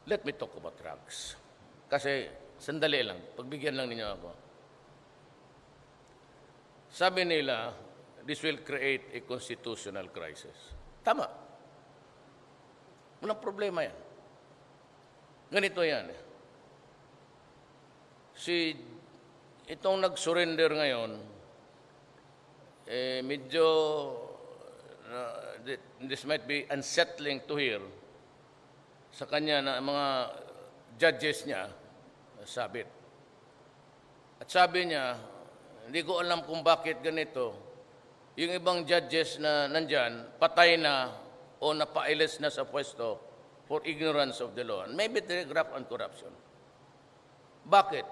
let me talk about drugs. Kasi, sandali lang, pagbigyan lang ninyo ako. Sabi nila, this will create a constitutional crisis. Tama. Walang problema yan. Ganito yan. Itong nag-surrender ngayon, medyo, this might be unsettling to hear sa kanya na mga judges niya, sabit. At sabi niya, hindi ko alam kung bakit ganito. Yung ibang judges na nandyan, patay na o napailis na sa pwesto for ignorance of the law. And maybe the graft and corruption. Bakit?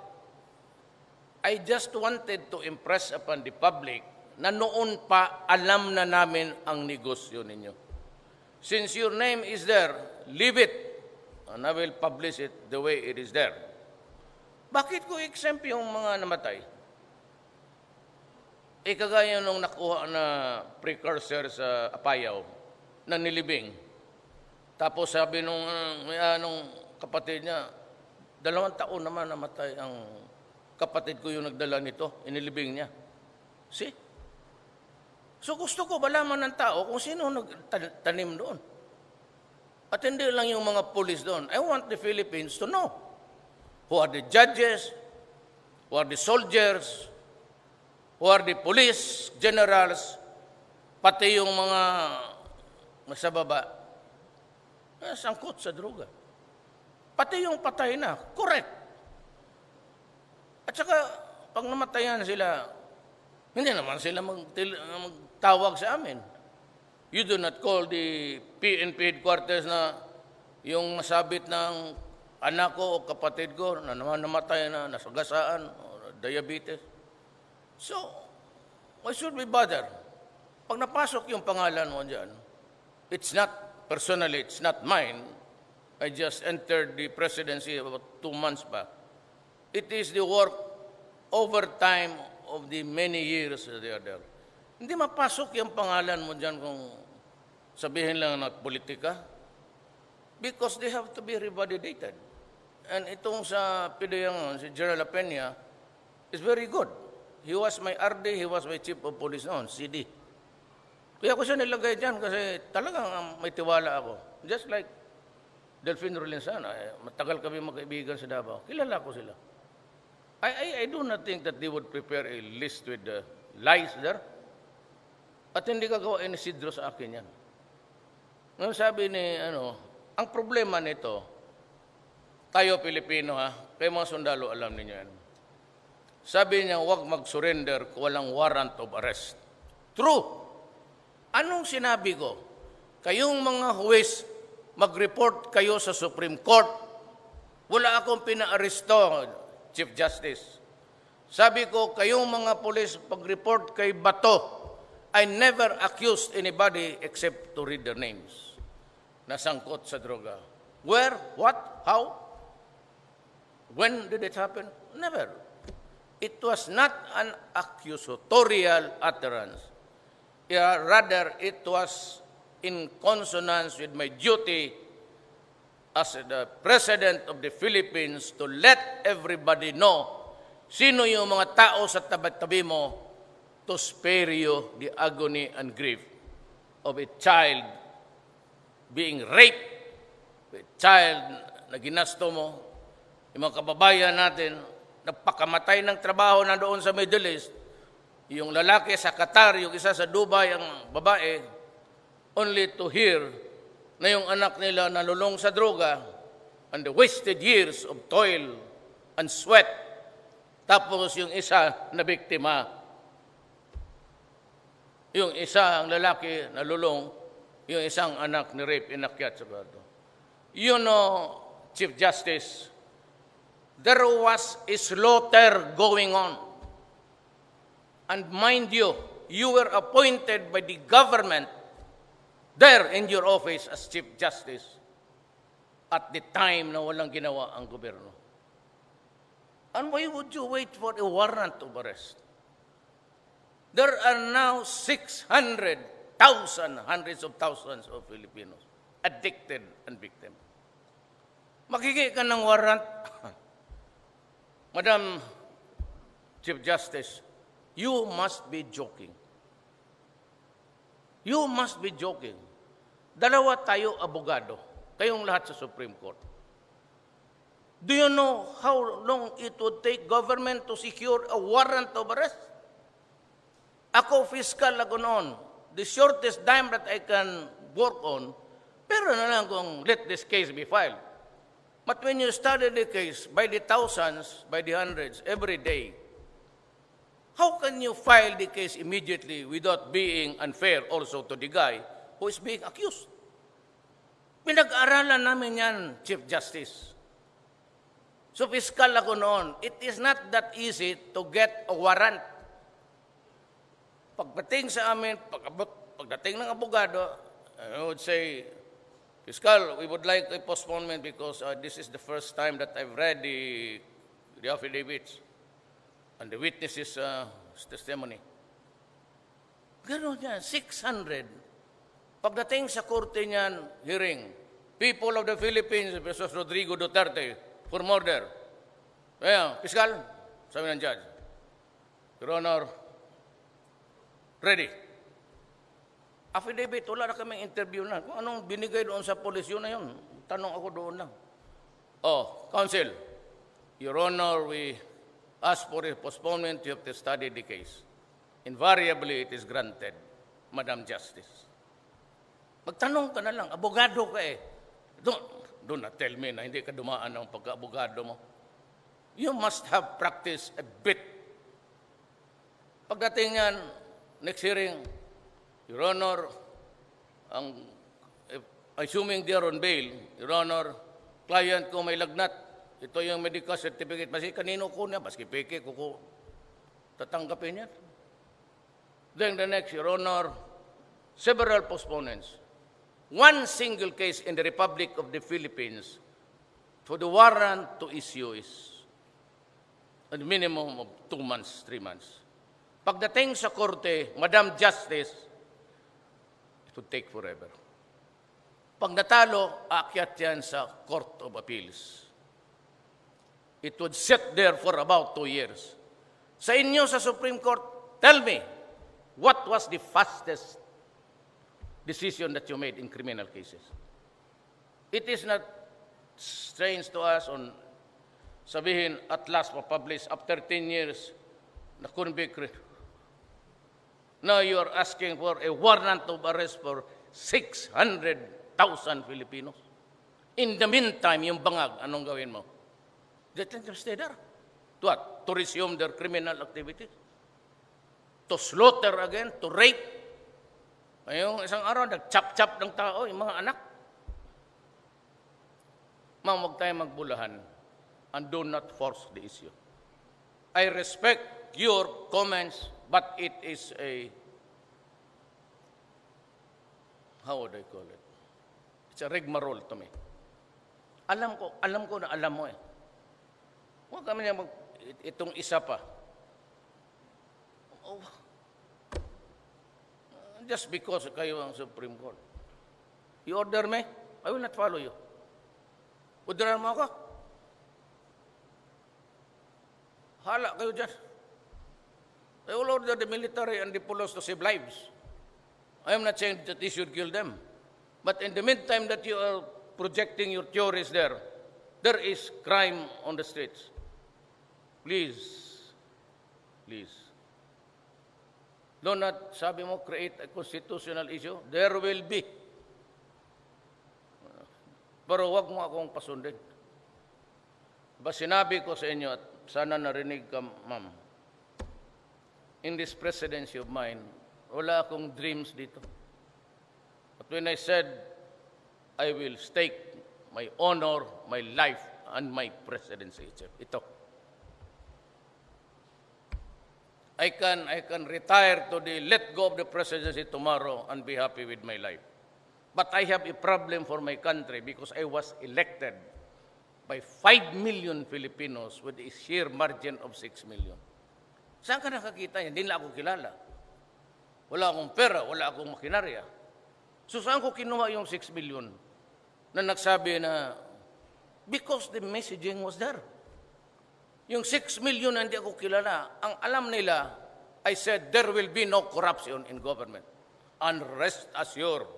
I just wanted to impress upon the public na noon pa alam na namin ang negosyo ninyo. Since your name is there, leave it, and I will publish it the way it is there. Bakit ko exempt yung mga namatay? Kagaya nung nakuha na precursor sa Apayao na nilibing. Tapos sabi nung kapatid niya, 2 taon naman namatay ang kapatid ko yung nagdala nito, inilibing niya. See? So gusto ko malaman ng tao kung sino nagtanim doon. At hindi lang yung mga pulis doon. I want the Philippines to know who are the judges, who are the soldiers, who are the police generals, pati yung mga nasa baba, sangkot sa droga. Pati yung patay na, correct. At saka, pag namatayan sila, hindi naman sila magtawag sa amin. You do not call the PNP headquarters na yung nasabit ng anak ko o kapatid ko na naman namatay na, nasagasaan, o diabetes. So, why should we bother? Pag napasok yung pangalan mo dyan, it's not, personally, it's not mine. I just entered the presidency about 2 months back. It is the work over time of the many years that they are there. Hindi mapasok yung pangalan mo dyan kung sabihin lang na politika because they have to be revalidated. And itong sa PDEA, si General Peña, is very good. He was my RD, he was my chief of police noon, CD. Kaya ko siya nilagay dyan kasi talagang may tiwala ako. Just like Delfin Rolensana, matagal kami magkaibigan sa Davao. Kilala ko sila. I do not think that they would prepare a list with lies there. At hindi gagawa ni Isidro sa akin yan. Ngayon sabi ni, ang problema nito, tayo Pilipino kayo mga sundalo alam niyo yan. Sabi niya, huwag mag-surrender kung walang warrant of arrest. True. Anong sinabi ko? Kayong mga huwes, mag-report kayo sa Supreme Court. Wala akong pina-aresto, Chief Justice. Sabi ko, kayong mga pulis, pag-report kay Bato, I never accused anybody except to read their names. Nasangkot sa droga. Where? What? How? When did it happen? Never. It was not an accusatorial utterance. Rather, it was in consonance with my duty as the President of the Philippines to let everybody know sino yung mga tao sa tabi-tabi mo to spare you the agony and grief of a child being raped, a child na ginasto mo, yung mga kababayan natin, nagpakamatay ng trabaho na doon sa Middle East, yung lalaki sa Qatar, yung isa sa Dubai, ang babae, only to hear na yung anak nila nalulong sa droga and the wasted years of toil and sweat. Tapos yung isa na biktima, yung isa ang lalaki nalulong, yung isang anak ni rape inakyat sa bato. You know, Chief Justice, there was a slaughter going on. And mind you, you were appointed by the government there in your office as Chief Justice at the time na walang ginawa ang gobyerno. And why would you wait for a warrant of arrest? There are now 600,000, hundreds of thousands of Filipinos addicted and victims. Makiki ka ng warrant. Madam Chief Justice, you must be joking. You must be joking. Dalawa tayo abogado, kayong lahat sa Supreme Court. Do you know how long it would take government to secure a warrant of arrest? Ako, fiscal ako noon. The shortest time that I can work on, pero na lang kung let this case be filed. But when you study the case by the thousands, by the hundreds, every day, how can you file the case immediately without being unfair also to the guy who is being accused? Pinag-aralan namin yan, Chief Justice. So, fiscal ako noon. It is not that easy to get a warrant. Pagdating sa amin, pagdating ng abogado, I would say, Fiscal, we would like a postponement because this is the first time that I've read the affidavits and the witnesses' testimony. Gano'n yan, 600. Pagdating sa korte niyan, hearing, people of the Philippines versus Rodrigo Duterte for murder. Ayan, Fiscal, sabi ng judge, Your Honor, ready. Affidavit, wala na kaming interview na. Kung anong binigay doon sa polis, yun na yun. Tanong ako doon lang. Oh, counsel, Your Honor, we ask for a postponement. You have to study the case. Invariably, it is granted, Madam Justice. Magtanong ka na lang, abogado ka eh. Do not tell me na hindi ka dumaan ng pagka-abogado mo. You must have practiced a bit. Pagdating yan, next hearing, Your Honor, assuming they are on bail, Your Honor, client ko may lagnat. Ito yung medical certificate. Basi kanino ko niya, baski peke ko tatanggapin yan. Then the next, Your Honor, several postponements. One single case in the Republic of the Philippines for the warrant to issue is a minimum of 2 months, 3 months. Pagdating sa korte, Madam Justice, it would take forever. Pag natalo, aakyat yan sa Court of Appeals. It would sit there for about 2 years. Sa inyo sa Supreme Court, tell me, what was the fastest decision that you made in criminal cases? It is not strange to us on sabihin at last ma-publish after 10 years na convict. Now you are asking for a warrant of arrest for 600,000 Filipinos. In the meantime, yung bangag, anong gawin mo? Let them stay there. To what? To resume their criminal activities? To slaughter again? To rape? Ngayong isang araw, nag-chop-chop ng tao, yung mga anak. Huwag tayo magbulahan and do not force the issue. I respect your comments, but it is a, how would I call it? It's a rigmarole to me. Alam ko na alam mo eh. Huwag kami na itong isa pa. Oh, just because kayo ang Supreme Court. You order me, I will not follow you. Orderan mo ako. Hala kayo dyan. I will order the military and the police to save lives. I am not saying that they should kill them. But in the meantime that you are projecting your theories there is crime on the streets. Please, please. Do not, sabi mo, create a constitutional issue. There will be. Pero wag mo akong pasundin. Diba sinabi ko sa inyo at sana narinig ka, ma'am, in this presidency of mine, wala akong dreams dito. But when I said, I will stake my honor, my life, and my presidency, ito. I can retire to the let go of the presidency tomorrow and be happy with my life. But I have a problem for my country because I was elected by 5 million Filipinos with a sheer margin of 6 million. Saan ka nakakita yan? Hindi na ako kilala. Wala akong pera, wala akong makinarya. So saan ko kinuha yung 6 million na nagsabi na Because the messaging was there. Yung 6 million na hindi ako kilala, ang alam nila, I said, there will be no corruption in government. And rest assured.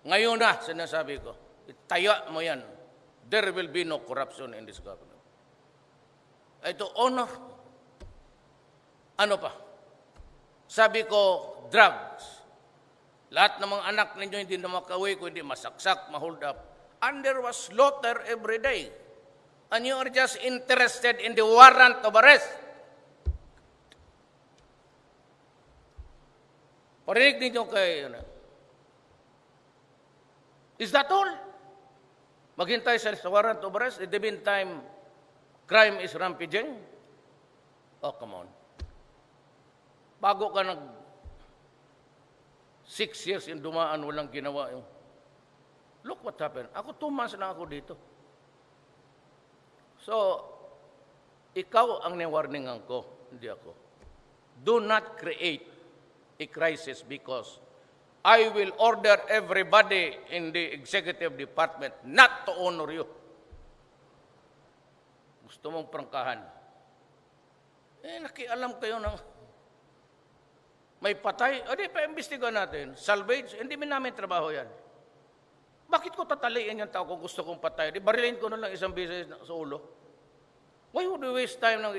Ngayon na, sinasabi ko, itaya mo yan. There will be no corruption in this government. Ito, honor. Ano pa? Sabi ko, drugs. Lahat ng mga anak ninyo hindi na makauwi, kundi masaksak, mahold up. And there was slaughter every day. And you are just interested in the warrant of arrest. Parinig ninyo kay... Is that all? Maghintay sa warrant of arrest. In the meantime, crime is rampaging. Oh, come on. Bago ka 6 years in dumaan, walang ginawa yung... Look what happened. Ako 2 months na ako dito. So, ikaw ang niwarningan ko, hindi ako. Do not create a crisis because I will order everybody in the executive department not to honor you. Gusto mong prangkahan. Nakialam kayo ng... May patay, o di pa-imbestiga natin. Salvage, hindi namin trabaho yan. Bakit ko tataliin yung tao kung gusto kong patay? Di barilin ko na lang isang beses sa ulo. Why would we waste time ng...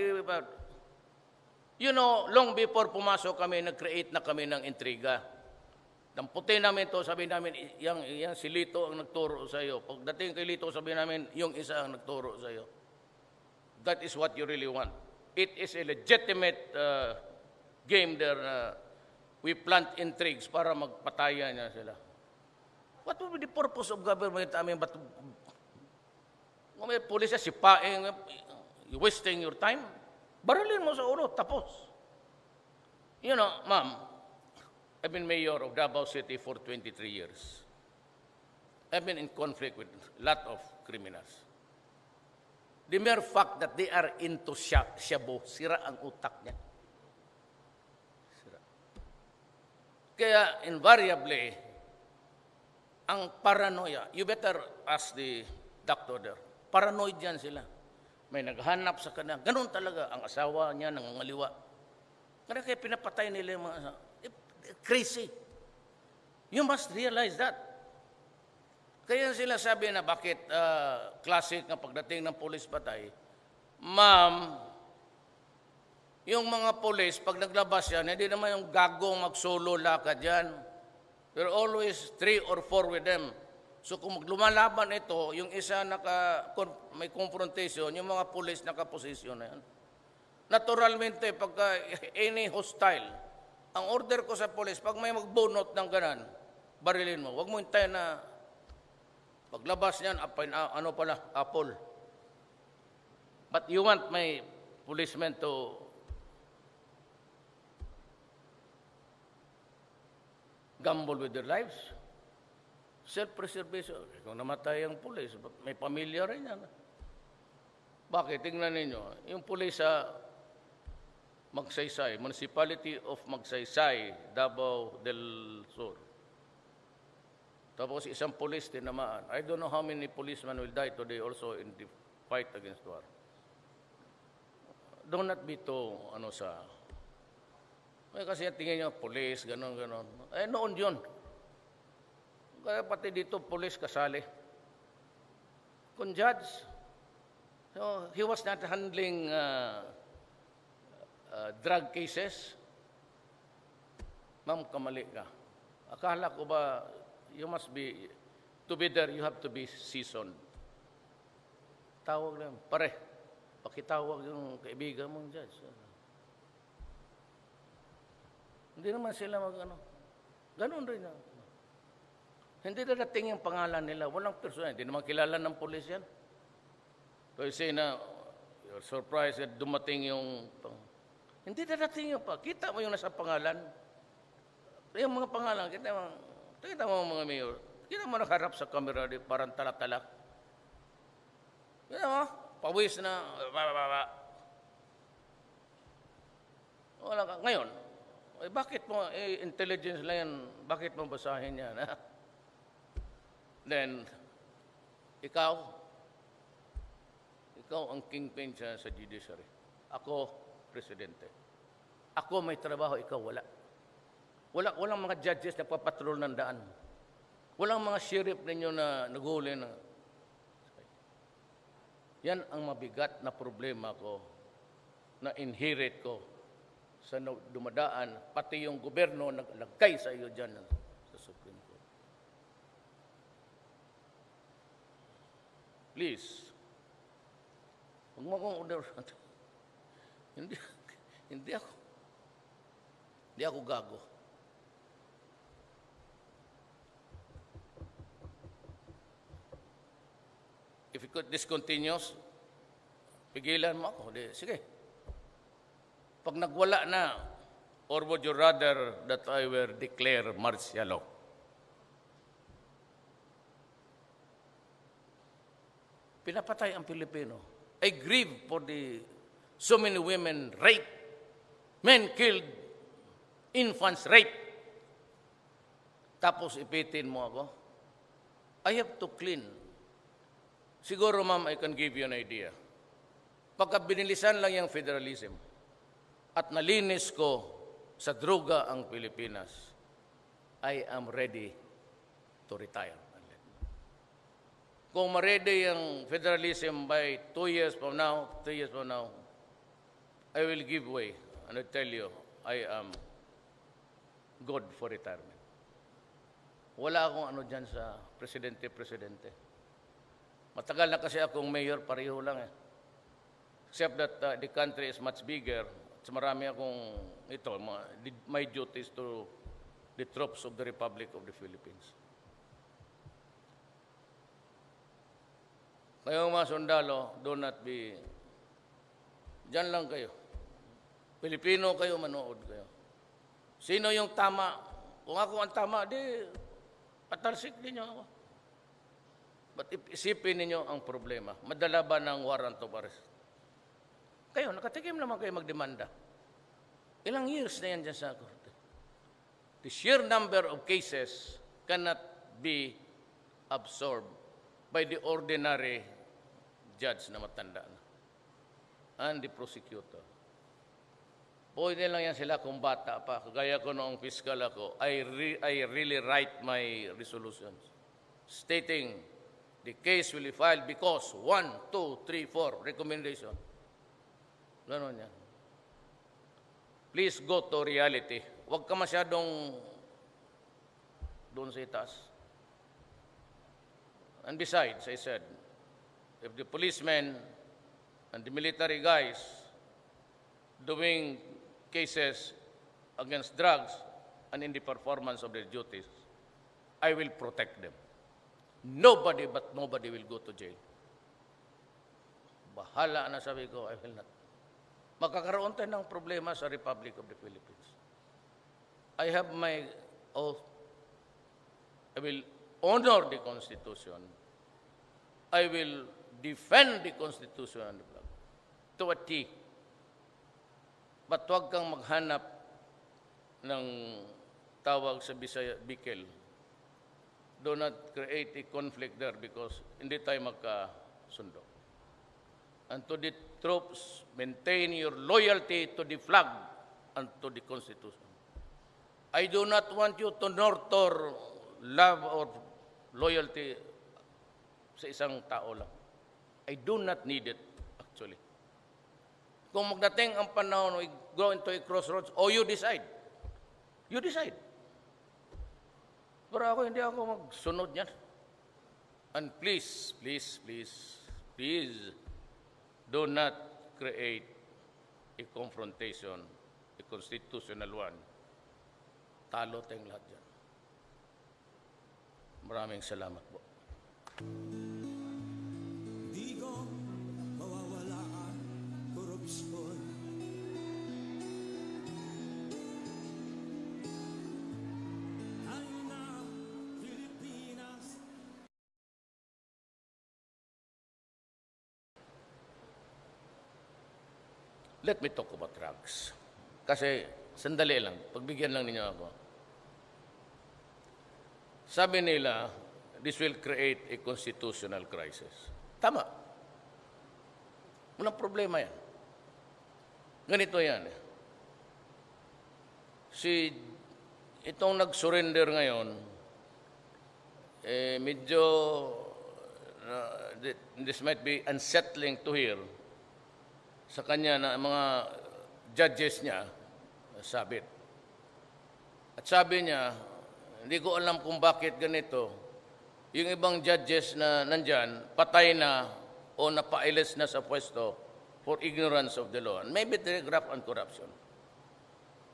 You know, long before pumasok kami, nag-create na kami ng intriga. Damputin namin to, sabi namin, yang si Lito ang nagturo sa iyo. Pagdating kay Lito, sabi namin, yung isa ang nagturo sa iyo. That is what you really want. It is a legitimate game there. We plant intrigues para magpatayan niya sila. What will be the purpose of government? I mean, but may pulis siya, sipain, you wasting your time. Barilin mo sa ulo, tapos. You know, ma'am, I've been mayor of Davao City for 23 years. I've been in conflict with a lot of criminals. The mere fact that they are into shabu, sira ang utak niya. Kaya invariably, ang paranoia, you better ask the doctor there, paranoid yan sila. May naghanap sa kanya, ganun talaga, ang asawa niya nangangaliwa. Kaya pinapatay nila yung mga asawa. Crazy. You must realize that. Kaya sila sabi na bakit classic na pagdating ng police patay, ma'am, yung mga police, pag naglabas yan, hindi naman yung gagong mag-solo lakad yan. There are always 3 or 4 with them. So kung lumalaban ito, yung isa may confrontation, yung mga police nakaposisyon na yan. Naturalmente, pagka any hostile, ang order ko sa police, pag may magbunot ng ganan, barilin mo. Huwag mo hintayin na paglabas niyan, apple. But you want my policemen to gamble with their lives. Self-preservation. Kung namatay ang pulis, may pamilya rin yan. Bakit? Tingnan ninyo. Yung pulis sa Magsaysay, Municipality of Magsaysay, Davao del Sur. Tapos isang pulis tinamaan. I don't know how many policemen will die today also in the fight against war. Do not be too, kasi tingin nyo, police, gano'n. Noon yun. Kaya pati dito, police kasali. Kung judge, he was not handling drug cases. Ma'am, kamali ka. Akala ko ba, to be there, you have to be seasoned. Tawag lang, pare, pakitawag yung kaibigan mong judge. Hindi naman sila Ganon rin. Hindi dadating yung pangalan nila. Walang personal. Hindi naman kilala ng pulis yan. So you say na, you're surprised that dumating yung... Hindi dadating yung Kita mo yung nasa pangalan. Yung mga pangalan, kita mo mga mayor. Kita mo nakaharap sa camera, parang tala-tala. Kita mo, pawis na... Wala ka. Ngayon, bakit mo, intelligence lang yan, bakit mo basahin yan? Then, ikaw, Ikaw ang kingpin sa judiciary. Ako, presidente. Ako may trabaho, ikaw wala. Walang mga judges na papatrol ng daan. Walang mga sheriff ninyo na naghuli na. Yan ang mabigat na problema ko na inherit ko sa dumadaan, pati yung gobyerno naglagay sa iyo dyan sa Supreme Court. Please, huwag mo akong order. Hindi ako gago. If this continues, pigilan mo ako. Sige. Pag nagwala na, or would you rather that I were declare martial law? Pinapatay ang Pilipino. I grieve for so many women raped, men killed, infants raped. Tapos ipitin mo ako. I have to clean. Siguro, ma'am, I can give you an idea. Pagka binilisan lang yung federalism at nalinis ko sa droga ang Pilipinas, I am ready to retire. Kung ma-ready yung federalism by 2 years from now, 3 years from now, I will give way. And I tell you, I am good for retirement. Wala akong ano dyan sa presidente. Matagal na kasi akong mayor, pareho lang eh. Except that the country is much bigger. At marami akong my duty is to the troops of the Republic of the Philippines. Kayong mga sundalo, do not be, dyan lang kayo. Pilipino kayo, manood kayo. Sino yung tama? Kung ako ang tama, di patalsik din niyo ako. But isipin ninyo ang problema. Madala ba ng warrant of arrest? Kayo, nakatikim naman kayo magdemanda. Ilang years na yan dyan sa korte. The sheer number of cases cannot be absorbed by the ordinary judge na matanda na. And the prosecutor. Pwede lang yan sila kung bata pa. Kagaya ko noong fiscal ako, I really write my resolutions stating the case will be filed because 1, 2, 3, 4 recommendation. Ganon yan. Please go to reality. Huwag ka masyadong doon sa itaas. And besides, I said, if the policemen and the military guys doing cases against drugs and in the performance of their duties, I will protect them. Nobody will go to jail. Bahala na, sabi ko, I will not. Magkakaroon tayo ng problema sa Republic of the Philippines. I have my oath. I will honor the Constitution. I will defend the Constitution and the flag to a T. But huwag kang maghanap ng tawag sa Bisaya, Bickel. Do not create a conflict there because hindi tayo magkasundo. And to the troops, maintain your loyalty to the flag and to the Constitution. I do not want you to nurture love or loyalty sa isang tao lang. I do not need it, actually. Kung magdating ang panahon, we go into a crossroads, you decide. You decide. Pero ako, hindi ako magsunod niyan. And please, do not create a confrontation, a constitutional one. Talo tayong lahat dyan. Maraming salamat po. Di ko mawawala ang korupsyon. Ay na Pilipinas. Let me talk about drugs. Kasi sandali lang, pagbigyan lang ninyo ako. Sabi nila, this will create a constitutional crisis. Tama. Walang problema yan. Ganito yan. Itong nag-surrender ngayon, medyo, this might be unsettling to hear sa kanya na mga judges niya, sabit. At sabi niya, hindi ko alam kung bakit ganito. Yung ibang judges na nandyan, patay na o napailis na sa pwesto for ignorance of the law. And maybe the graft and corruption.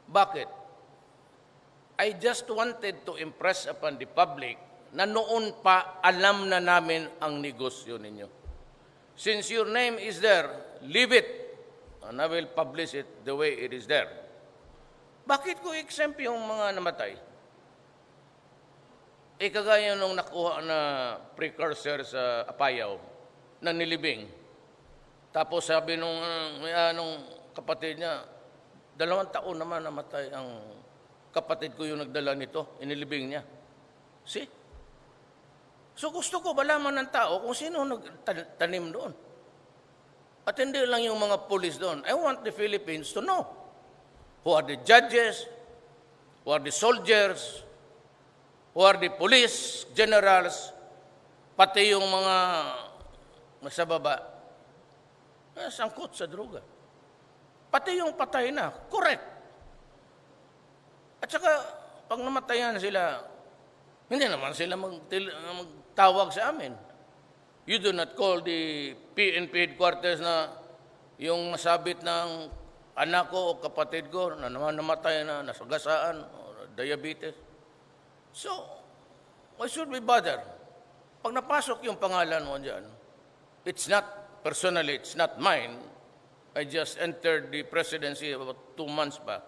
Bakit? I just wanted to impress upon the public na noon pa alam na namin ang negosyo ninyo. Since your name is there, leave it, and I will publish it the way it is there. Bakit ko exempt yung mga namatay? Kagaya nung nakuha na precursor sa Apayao na nilibing. Tapos sabi nung kapatid niya, 2 taon naman namatay ang kapatid ko yung nagdala nito, inilibing niya. See? So gusto ko malaman ng tao kung sino nagtanim doon. At hindi lang yung mga police doon. I want the Philippines to know who are the judges, who are the soldiers, who are the police generals, pati yung mga nasa baba, sangkot sa droga. Pati yung patay na, correct. At saka, pag namatayan sila, hindi naman sila magtawag sa amin. You do not call the PNP headquarters na yung nasabit ng anak ko o kapatid ko na naman namatay na nasagasaan o diabetes. So, why should we bother? Pag napasok yung pangalan mo dyan, it's not, personally, it's not mine. I just entered the presidency about 2 months back.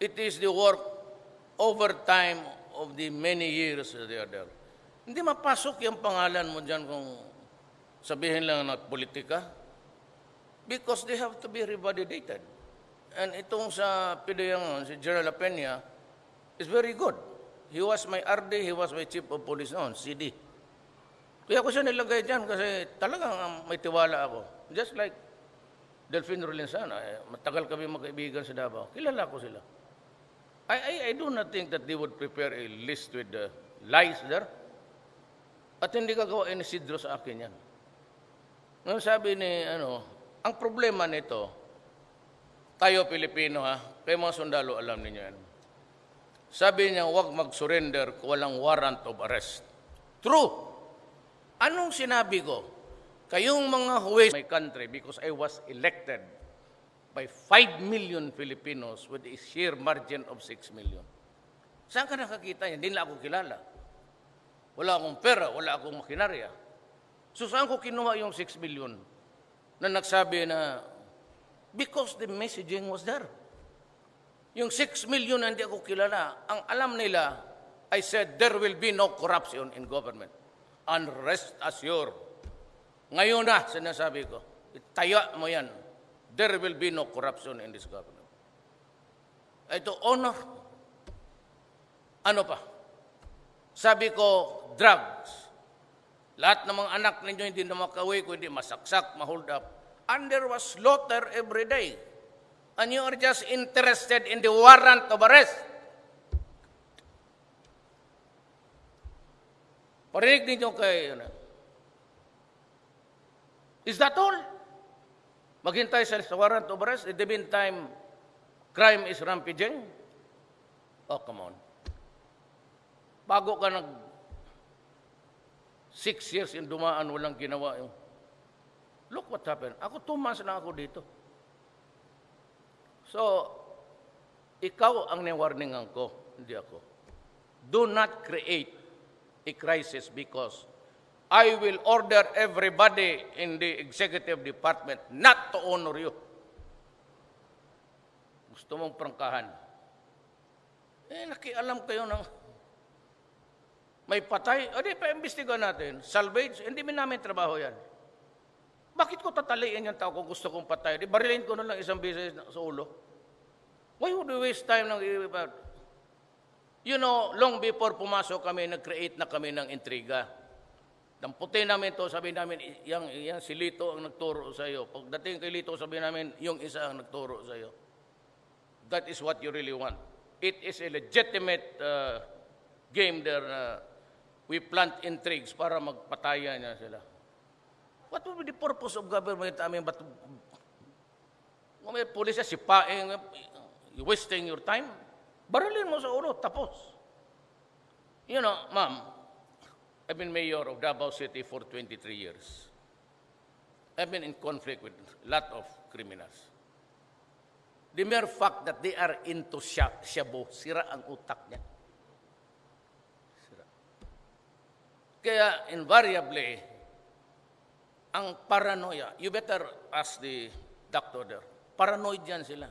It is the work over time of the many years that they are there. Hindi mapasok yung pangalan mo dyan kung sabihin lang na politika because they have to be revalidated. And itong sa PDM, si General Peña, is very good. He was my RD, he was my chief of police noon, CD. Kaya ko siya nilagay dyan kasi talagang may tiwala ako. Just like Delfino Rolensana, matagal kami magkaibigan sa Davao. Kilala ko sila. I do not think that they would prepare a list with lies there. At hindi gagawa ni Isidro sa akin yan. Ngayon sabi ni, ang problema nito, tayo Pilipino kayo mga sundalo alam niyo yan. Sabi niya, huwag mag-surrender kung walang warrant of arrest. True. Anong sinabi ko? Kayong mga huwes my country because I was elected by 5 million Filipinos with a sheer margin of 6 million. Saan ka nakakita niya? Hindi na ako kilala. Wala akong pera, wala akong makinarya. So saan ko kinuha yung 6 million na nagsabi na because the messaging was there. Yung 6 million na hindi ako kilala, ang alam nila, I said, there will be no corruption in government. And rest assured. Ngayon na, sinasabi ko, itaya mo yan. There will be no corruption in this government. Ito, honor. Ano pa? Sabi ko, drugs. Lahat ng mga anak ninyo hindi na makauwi, kundi masaksak, mahold up. And there was slaughter every day. And you are just interested in the warrant of arrest. Parinig ninyo kay, is that all? Maghintay sa warrant of arrest. In the meantime, crime is rampaging. Oh, come on. Bago ka 6 years in dumaan, walang ginawa yung... Look what happened. Ako 2 months na ako dito. So, ikaw ang niwarningan ko, hindi ako. Do not create a crisis because I will order everybody in the executive department not to honor you. Gusto mong prangkahan. Nakialam kayo ng may patay. O di, pa-imbestigahan natin. Salvage, hindi namin trabaho yan. Bakit ko tataliin yung tao kung gusto kong patay? Di, barilin ko na lang isang beses sa ulo. Why would we waste time ng... You know, long before pumasok kami, nag-create na kami ng intriga. Damputin namin to, sabi namin, yang si Lito ang nagturo sa iyo. Pagdating kay Lito, sabi namin, yung isa ang nagturo sa iyo. That is what you really want. It is a legitimate game there na we plant intrigues para magpatayan niya sila. What will be the purpose of government? I mean, but kung may pulis siya, sipain, you wasting your time, barilin mo sa ulo, tapos. You know, ma'am, I've been mayor of Davao City for 23 years. I've been in conflict with a lot of criminals. The mere fact that they are into shabu, sira ang utak niya. Sira. Kaya invariably, ang paranoia, you better ask the doctor there, paranoid yan sila.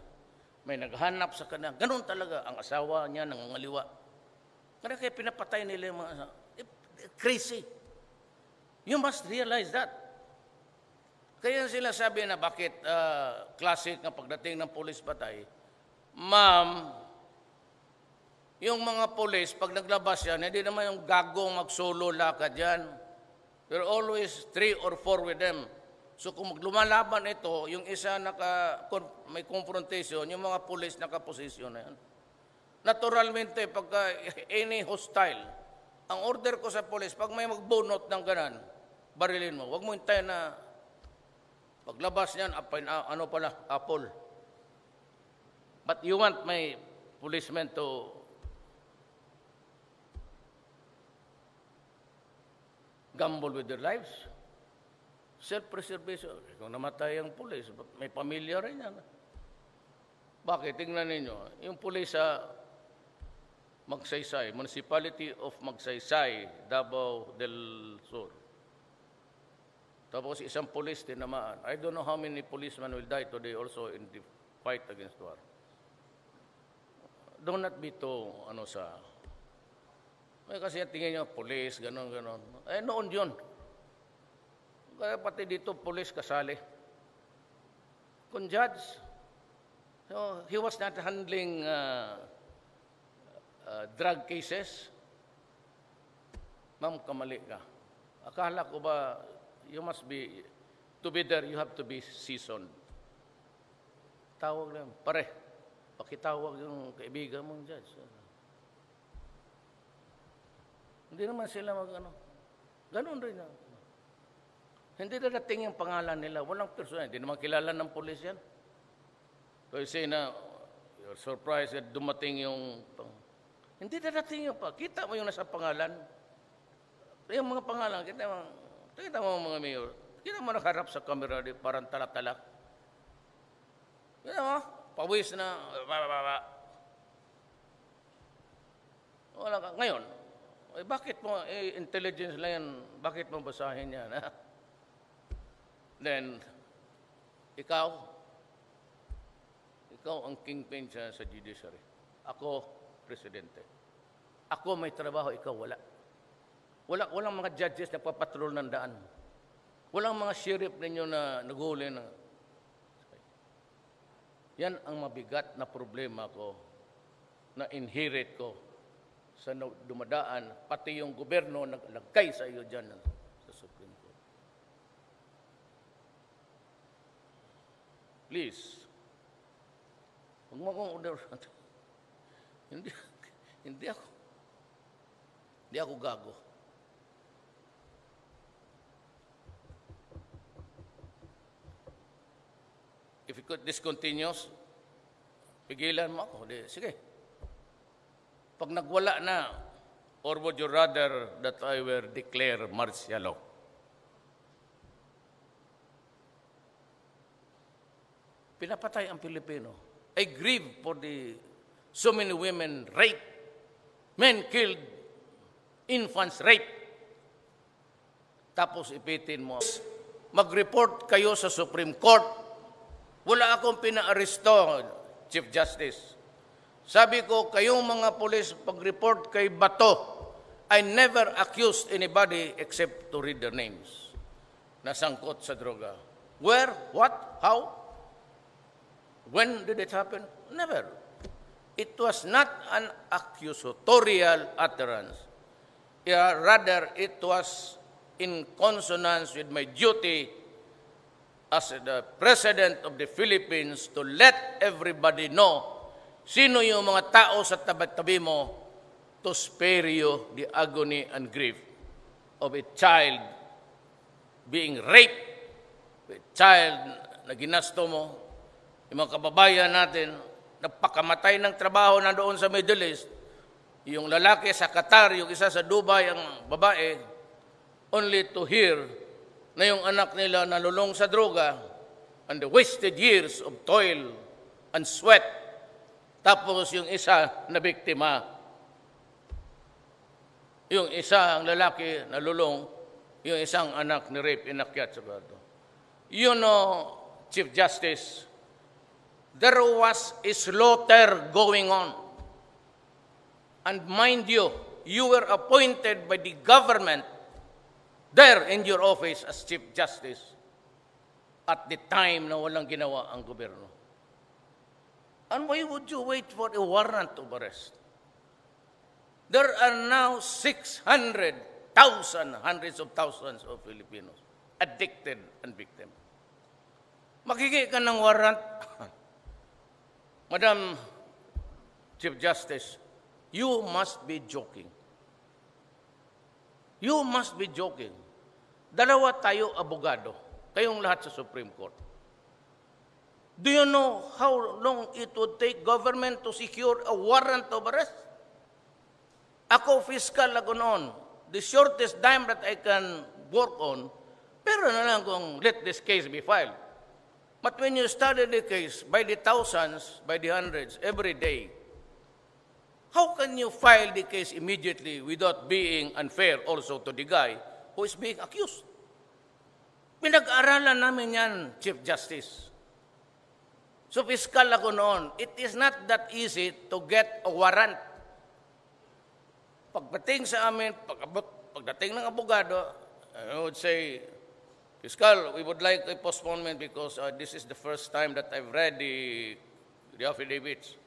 May naghanap sa kanya, ganun talaga, ang asawa niya nangangaliwa. Kaya pinapatay nila yung mga asawa. Crazy. You must realize that. Kaya sila sabi na bakit classic na pagdating ng pulis patay, ma'am, yung mga pulis, pag naglabas yan, hindi naman yung gagong mag-solo lakad yan. There are always 3 or 4 with them. So kung maglumalaban ito, yung isa may confrontation, yung mga pulis nakaposisyon na yan. Naturalmente, pagka any hostile, ang order ko sa polis, pag may magbunot ng ganan, barilin mo. Huwag mo hintayin na paglabas niyan, apple. But you want my policemen to gamble with their lives? Self-preservation. Kung namatay ang pulis, may pamilya rin yan. Bakit? Tingnan ninyo. Yung pulis sa Magsaysay, Municipality of Magsaysay, Davao del Sur. Tapos isang pulis tinamaan. I don't know how many policemen will die today also in the fight against war. Do not be too, kasi tingin nyo, pulis, ganon. Noon yun. Kaya pati dito, pulis kasali. Kung judge, so he was not handling drug cases, ma'am, kamali ka. Akala ko ba, to be there, you have to be seasoned. Tawag lang, pare, pakitawag yung kaibigan mong judge. Hindi naman sila ganun rin. Hindi dadating yung pangalan nila, walang persona, hindi naman kilala ng pulis yan. So you say na, you're surprised that dumating yung hindi dadating yung kita mo yung nasa pangalan. Yung mga pangalan, kita mo mga mayor, kita mo nakaharap sa camera, parang talak-talak. Kita mo, pawis na, wala ka. Ngayon, bakit mo, intelligence lang yan, bakit mo basahin yan? Ha? Then, ikaw ang kingpin sa judiciary. Ako, presidente. Ako may trabaho, ikaw wala. Walang mga judges na papatrol ng daan. Walang mga sheriff ninyo na naghuli na. Yan ang mabigat na problema ko na inherit ko sa dumadaan, pati yung gobyerno naglagay sa iyo dyan sa Supreme Court. Please, huwag mo akong order. Hindi ako gago. If this continues, pigilan mo ako. Sige. Pag nagwala na, or would you rather that I were declare martial law? Pinapatay ang Pilipino. I grieve for so many women raped, men killed, infants raped. Tapos ipitin mo, mag-report kayo sa Supreme Court. Wala akong pina-aresto, Chief Justice. Sabi ko, kayong mga pulis, pag-report kay Bato, I never accused anybody except to read their names. Nasangkot sa droga. Where? What? How? When did it happen? Never. It was not an accusatorial utterance. Rather, it was in consonance with my duty as the President of the Philippines to let everybody know sino yung mga tao sa tabi-tabi mo to spare you the agony and grief of a child being raped, a child na ginasto mo, yung mga kababayan natin, nagpakamatay ng trabaho na doon sa Middle East, yung lalaki sa Qatar, yung isa sa Dubai, ang babae, only to hear na yung anak nila nalulong sa droga and the wasted years of toil and sweat. Tapos yung isa na biktima, yung isa ang lalaki nalulong, yung isang anak ni rape, inakyat sa bato. You know, Chief Justice, there was a slaughter going on. And mind you, you were appointed by the government there in your office as Chief Justice at the time na walang ginawa ang gobyerno. And why would you wait for a warrant of arrest? There are now 600,000, hundreds of thousands of Filipinos addicted and victims. Magiging ka ng warrant. Madam Chief Justice, you must be joking. You must be joking. Dalawa tayo abogado, kayong lahat sa Supreme Court. Do you know how long it would take government to secure a warrant of arrest? Ako, fiscal ako noon. The shortest time that I can work on, pero na lang kung let this case be filed. But when you study the case by the thousands, by the hundreds, every day, how can you file the case immediately without being unfair also to the guy who is being accused? Pinag-aralan namin yan, Chief Justice. So, fiscal ako noon. It is not that easy to get a warrant. Pagdating sa amin, pagdating ng abogado, I would say, Fiscal, we would like a postponement because this is the first time that I've read the affidavits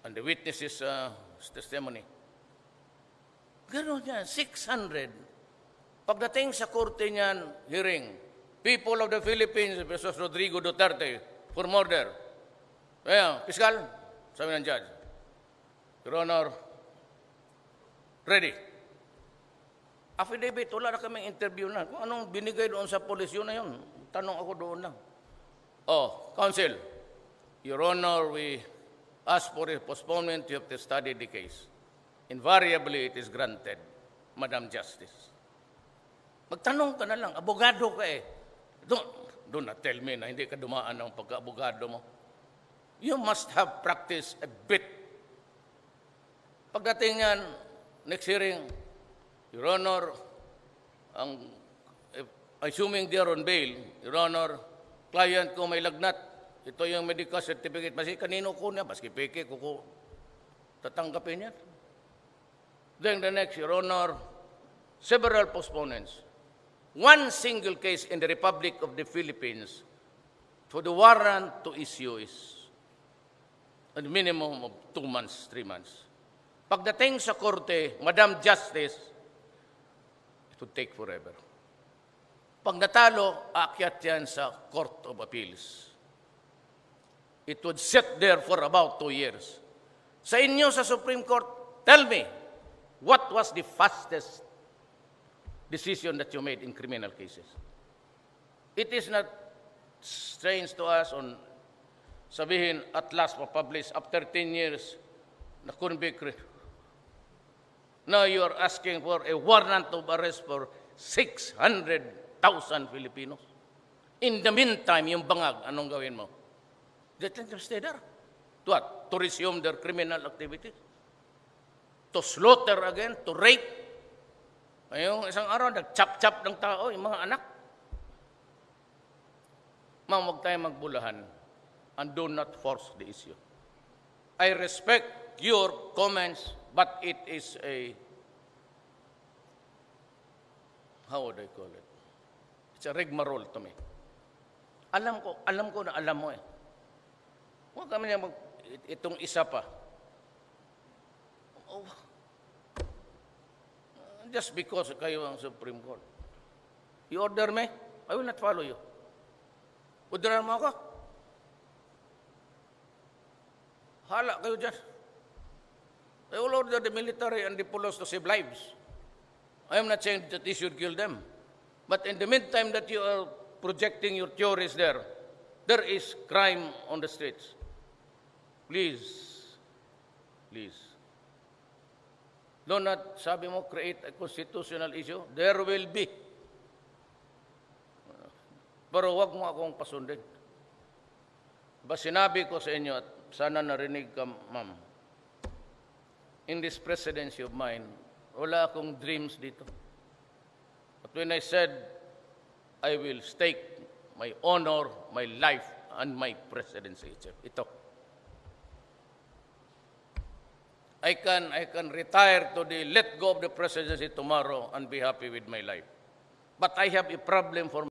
and the witnesses' testimony. Gano'n yan, 600. Pagdating sa korte niyan, hearing, people of the Philippines versus Rodrigo Duterte for murder. Kaya, Fiscal, sabi ng judge, Your Honor, ready. Affidavit, wala na kaming interview na. Kung anong binigay doon sa polis, yun na yun. Tanong ako doon lang. Oh, counsel, Your Honor, we ask for a postponement. You have to study the case. Invariably, it is granted, Madam Justice. Magtanong ka na lang, abogado ka eh. Do not tell me na hindi ka dumaan ng pagka-abogado mo. You must have practiced a bit. Pagdating yan, next hearing, Your Honor, assuming they are on bail, Your Honor, client ko may lagnat, ito yung medical certificate, kasi kanino ko niya, maski peke ko tatanggapin yan. Then the next, Your Honor, several postponements. One single case in the Republic of the Philippines for the warrant to issue is a minimum of 2 months, 3 months. Pagdating sa korte, Madam Justice, it would take forever. Pag natalo, aakyat yan sa Court of Appeals. It would sit there for about 2 years. Sa inyo sa Supreme Court, tell me, what was the fastest decision that you made in criminal cases? It is not strange to us on sabihin at last ma-publish after 10 years na convict. Now you are asking for a warrant of arrest for 600,000 Filipinos. In the meantime, yung bangag, anong gawin mo? Let them stay there. To what? To resume their criminal activities? To slaughter again? To rape? Ngayong isang araw, nag-chop-chop ng tao, yung mga anak. Huwag tayo magbulahan and do not force the issue. I respect your comments, but it is a, how would I call it? It's a rigmarole to me. Alam ko na alam mo eh. Huwag kami niya itong isa pa. Oh. Just because kayo ang Supreme Court. You order me, I will not follow you. Orderan mo ako. Hala kayo dyan. I will order the military and the police to save lives. I am not saying that they should kill them. But in the meantime that you are projecting your theories there is crime on the streets. Please, please. Do not, sabi mo, create a constitutional issue. There will be. Pero wag mo akong pasundin. Ba sinabi ko sa inyo at sana narinig ka, ma'am. In this presidency of mine, wala akong dreams dito. But when I said, I will stake my honor, my life, and my presidency, ito. I can retire to the let go of the presidency tomorrow and be happy with my life. But I have a problem for